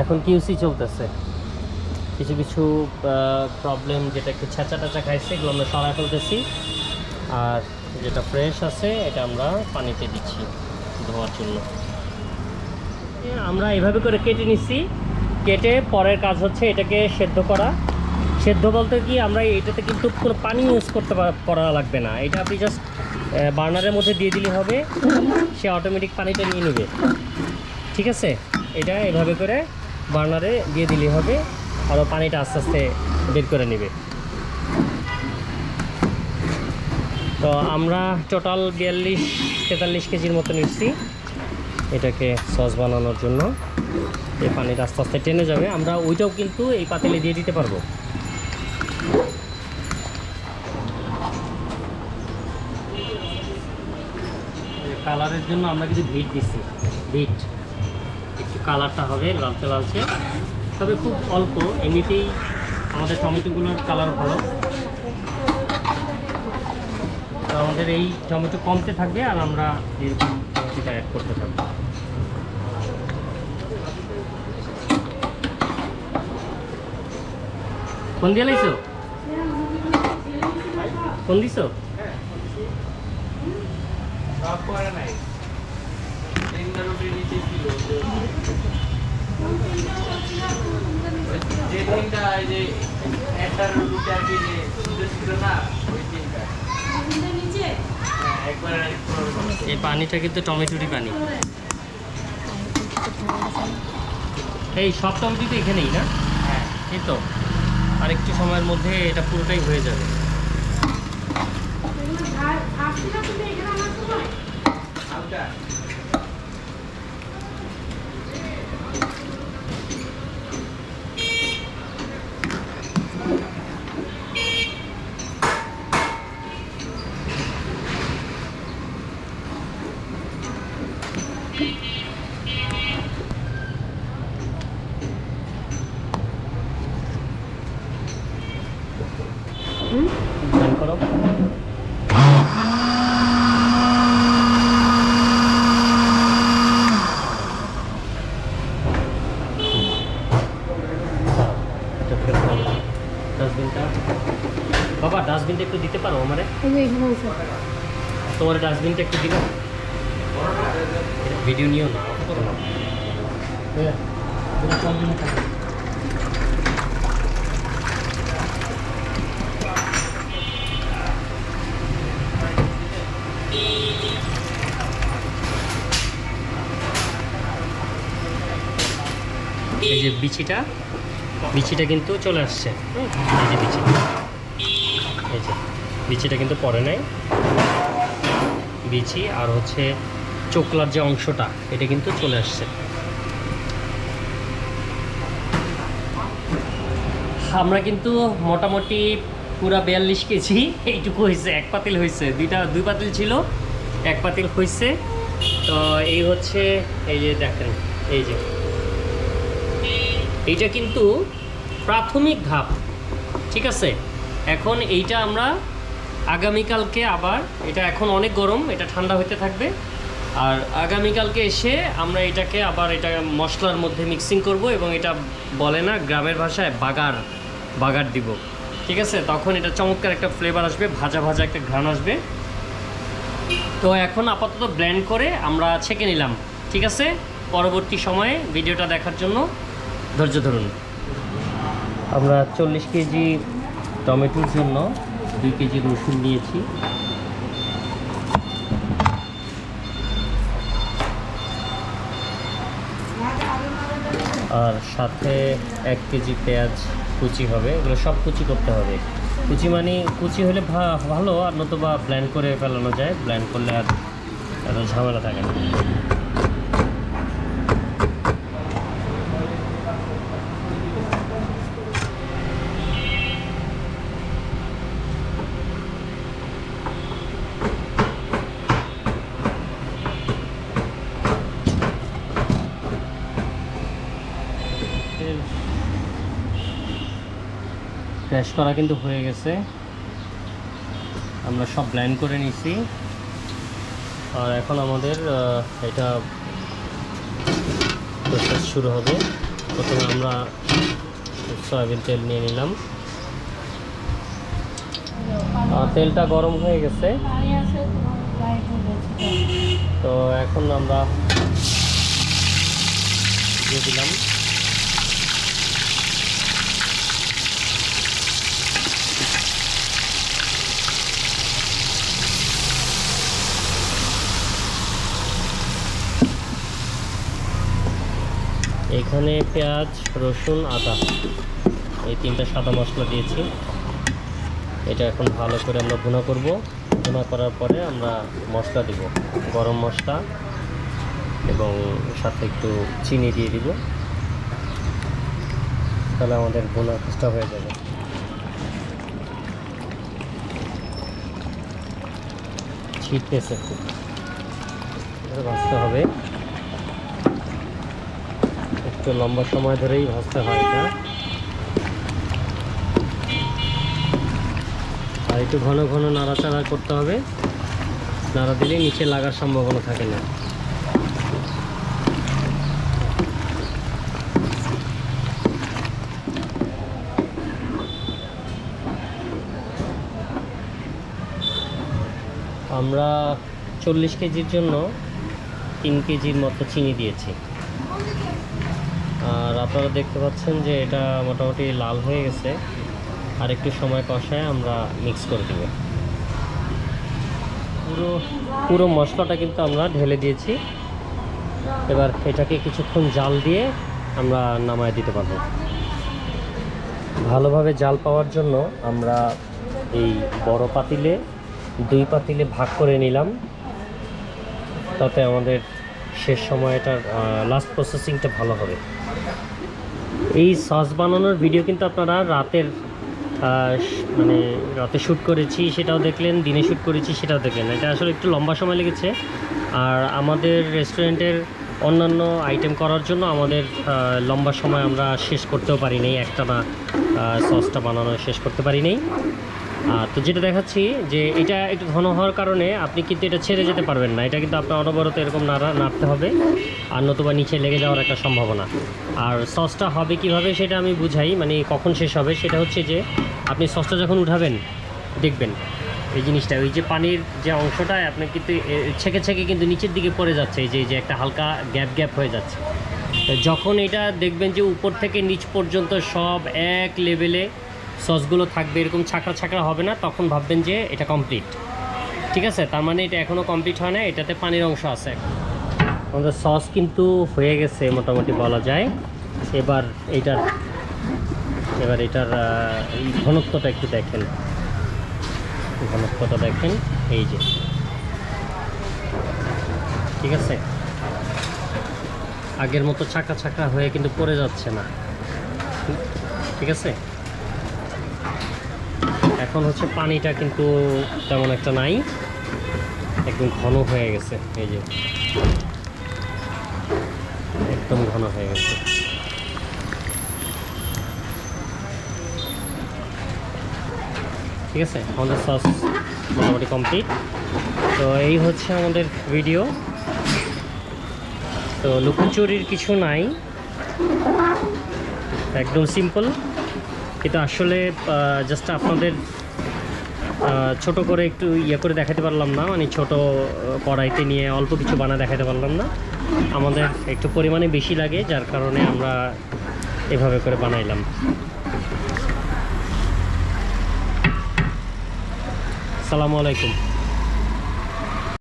এখন কিউসি চলতেছে, কিছু কিছু প্রবলেম যেটা একটু ছ্যাঁচা ট্যাঁচা খাইছে এগুলো আমরা সরাই ফেলতেছি, আর যেটা ফ্রেশ আছে এটা আমরা পানিতে দিচ্ছি ধোয়ার জন্য। আমরা এভাবে করে কেটে নিচ্ছি, কেটে পরের কাজ হচ্ছে এটাকে সেদ্ধ করা। সেদ্ধ বলতে কি আমরা এটাতে কিন্তু কোনো পানি ইউজ করতে করা লাগবে না, এটা আপনি জাস্ট বার্নারের মধ্যে দিয়ে দিলে হবে, সে অটোমেটিক পানিটা নিয়ে নেবে। ঠিক আছে, এটা এভাবে করে বার্নারে দিয়ে দিলে হবে, আরও পানিটা আস্তে আস্তে বের করে নেবে। তো আমরা টোটাল 42-43 কেজির মতো নিচ্ছি এটাকে সস বানানোর জন্য। এই পানিটা আস্তে আস্তে টেনে যাবে, আমরা ওইটাও কিন্তু এই পাতিলে দিয়ে দিতে পারবো। কালারের জন্য আমরা কিন্তু ভিট দিচ্ছি, ভিট একটু কালারটা হবে লালচে লালচে, তবে খুব অল্প, এমনিতেই আমাদের টমেটোগুলোর কালার ভালো। তো আমাদের এই টমেটো কমতে থাকবে আর আমরা এরকম এটা অ্যাড করতে থাকবো। ফোন দিয়ে লাইছো, ফোন দিছো? এই পানিটা কিন্তু টমেটোরই পানি, এই সব টমেটো তো এখানেই না? হ্যাঁ, এই তো আর একটু সময়ের মধ্যে এটা পুরোটাই হয়ে যাবে। ব্লেন্ড করো। ডাস্টবিনটা বাবা, ডাস্টবিনটা একটু দিতে পারো আমারে? তোমার ডাস্টবিনটা একটু দিবা? ভিডিও নিও না, অফ করো না। এই যে বিচিটা কিন্তু চলে আসছে, এই যে বিচিটা কিন্তু পড়ে নাই, বিচি আর হচ্ছে চোকলার যে অংশটা এটা কিন্তু চলে আসছে। আমরা কিন্তু মোটামুটি পুরা 42 কেজি এইটুকু হয়েছে, এক পাতিল হয়েছে, দুই পাতিল ছিল, এক পাতিল হয়েছে। তো এই হচ্ছে, এই যে দেখেন, এই যে এইটা কিন্তু প্রাথমিক ধাপ। ঠিক আছে, এখন এইটা আমরা আগামীকালকে আবার, এটা এখন অনেক গরম, এটা ঠান্ডা হতে থাকবে, আর আগামীকালকে এসে আমরা এটাকে আবার এটা মশলার মধ্যে মিক্সিং করব এবং এটা বলে না গ্রামের ভাষায় বাগার দিব। ঠিক আছে, তখন এটা চমৎকার একটা ফ্লেভার আসবে, ভাজা ভাজা একটা ঘ্রাণ আসবে। তো এখন আপাতত ব্লেন্ড করে আমরা ছেঁকে নিলাম। ঠিক আছে, পরবর্তী সময়ে ভিডিওটা দেখার জন্য ধৈর্য ধরুন। আমরা 40 কেজি টমেটোর জন্য 2 কেজি রসুন নিয়েছি, আর সাথে 1 কেজি পেঁয়াজ কুচি হবে, এগুলো সব কুচি করতে হবে। কুচি মানে কুচি হলে ভালো, আর নতুবা ব্লেন্ড করে ফেলানো যায়, ব্লেন্ড করলে আর এত ঝামেলা থাকে না। ক্র্যাশ করা কিন্তু হয়ে গেছে, আমরা সব ব্লেন্ড করে নিছি, আর এখন আমাদের এটা প্রসেস শুরু হবে। প্রথমে আমরা সয়াবিন তেল নিয়ে নিলাম। তেলটা গরম হয়ে গেছে, তো এখন আমরা দিয়ে দিলাম এখানে পেঁয়াজ, রসুন, আদা, এই 3টা সাদা মশলা দিয়েছি। এটা এখন ভালো করে আমরা ভুনা করব। ভুনা করার পরে আমরা মশলা দিব, গরম মশলা এবং সাথে একটু চিনি দিয়ে দিব, তাহলে আমাদের ভুনা কাজটা হয়ে যাবে। ছিটতেছে খুব, ভাজতে হবে, একটু লম্বা সময় ধরেই ভাজতে হয় এটা। আর একটু ঘন ঘন নাড়াচাড়া করতে হবে, নাড়া দিলে নিচে লাগার সম্ভাবনা থাকে না। আমরা 40 কেজির জন্য 3 কেজির মতো চিনি দিয়েছি। আর আপনারা দেখতে পাচ্ছেন যে এটা মোটামুটি লাল হয়ে গেছে। আর একটু সময় কষায় আমরা মিক্স করে দেব। পুরো মশলাটা কিন্তু আমরা ঢেলে দিয়েছি। এবার এটাকে কিছুক্ষণ জাল দিয়ে আমরা নামায় দিতে পারবো। ভালোভাবে জাল পাওয়ার জন্য আমরা এই বড় পাতিলে 2 পাতিলে ভাগ করে নিলাম, তাতে আমাদের শেষ সময়টার লাস্ট প্রসেসিংটা ভালো হবে। এই সস বানানোর ভিডিও কিন্তু আপনারা রাতে শ্যুট করেছি সেটাও দেখলেন, দিনে শ্যুট করেছি সেটাও দেখলেন। এটা আসলে একটু লম্বা সময় লেগেছে। আর আমাদের রেস্টুরেন্টের অন্যান্য আইটেম করার জন্য আমাদের লম্বা সময় আমরা শেষ করতেও পারি নাই, একটানা সসটা বানানো শেষ করতে পারি নাই। তো যেটা দেখাচ্ছি যে এটা একটু ঘন হওয়ার কারণে আপনি কিন্তু এটা ছেড়ে যেতে পারবেন না। এটা কিন্তু আপনার অনবরত এরকম নাড়তে হবে, আর নতুবা নিচে লেগে যাওয়ার একটা সম্ভাবনা। আর সসটা হবে কিভাবে সেটা আমি বুঝাই, মানে কখন শেষ হবে সেটা হচ্ছে যে আপনি সসটা যখন উঠাবেন দেখবেন এই জিনিসটা, ওই যে পানির যে অংশটা আপনার কিন্তু ছেঁকে ছেঁকে কিন্তু নিচের দিকে পড়ে যাচ্ছে, এই যে একটা হালকা গ্যাপ হয়ে যাচ্ছে। তো যখন এটা দেখবেন যে উপর থেকে নিচ পর্যন্ত সব এক লেভেলে সসগুলো থাকবে, এরকম ছাঁকড়া হবে না, তখন ভাববেন যে এটা কমপ্লিট। ঠিক আছে, তার মানে এটা এখনও কমপ্লিট হয় না, এটাতে পানির অংশ আছে। আমাদের সস কিন্তু হয়ে গেছে মোটামুটি বলা যায়। এবার এটার ঘনত্বটা একটু দেখেন, এই যে, ঠিক আছে, আগের মতো ছাঁকড়া হয়ে কিন্তু পড়ে যাচ্ছে না। ঠিক আছে, এখন হচ্ছে পানিটা কিন্তু তেমন একটা নাই, একদম ঘন হয়ে গেছে, এই যে একদম ঘন হয়ে গেছে। ঠিক আছে, আমাদের সস মোটামুটি কমপ্লিট। তো এই হচ্ছে আমাদের ভিডিও। তো লুকোচুরির কিছু নাই, একদম সিম্পল। কিন্তু আসলে জাস্ট আপনাদের ছোট করে একটু করে দেখাতে পারলাম না, মানে ছোট কড়াইতে নিয়ে অল্প কিছু দেখাতে পারলাম না। আমাদের একটু পরিমাণে বেশি লাগে, যার কারণে আমরা এভাবে করে বানাইলাম। আসসালামু আলাইকুম।